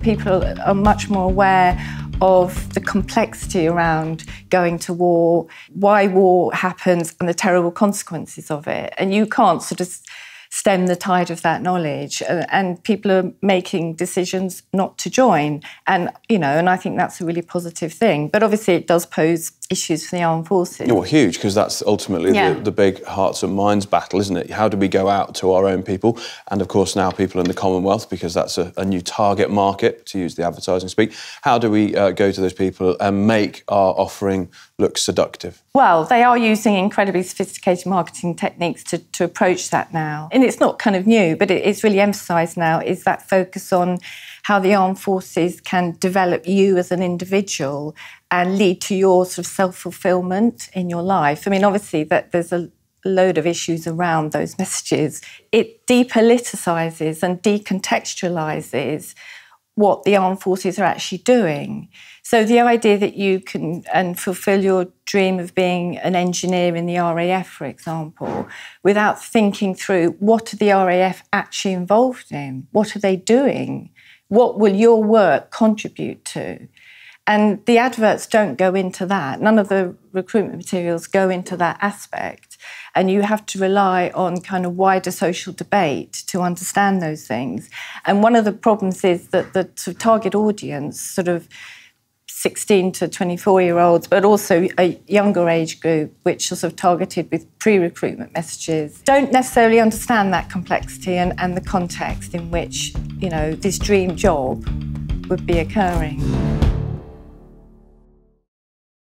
People are much more aware of the complexity around going to war, why war happens and the terrible consequences of it. And you can't sort of stem the tide of that knowledge, and people are making decisions not to join. And, you know, and I think that's a really positive thing. But obviously it does pose issues for the armed forces. Well, huge, because that's ultimately the big hearts and minds battle, isn't it? How do we go out to our own people? And of course now people in the Commonwealth, because that's a new target market, to use the advertising speak. How do we go to those people and make our offering look seductive? Well, they are using incredibly sophisticated marketing techniques to approach that now. And it's not kind of new, but it's really emphasised now, is that focus on how the armed forces can develop you as an individual and lead to your sort of self-fulfilment in your life. I mean, obviously, that there's a load of issues around those messages. It depoliticises and decontextualises what the armed forces are actually doing. So the idea that you can fulfil your dream of being an engineer in the RAF, for example, without thinking through what are the RAF actually involved in? What are they doing? What will your work contribute to? And the adverts don't go into that. None of the recruitment materials go into that aspect. And you have to rely on kind of wider social debate to understand those things. And one of the problems is that the sort of target audience, sort of 16 to 24-year-olds, but also a younger age group, which are sort of targeted with pre-recruitment messages, don't necessarily understand that complexity and the context in which, you know, this dream job would be occurring.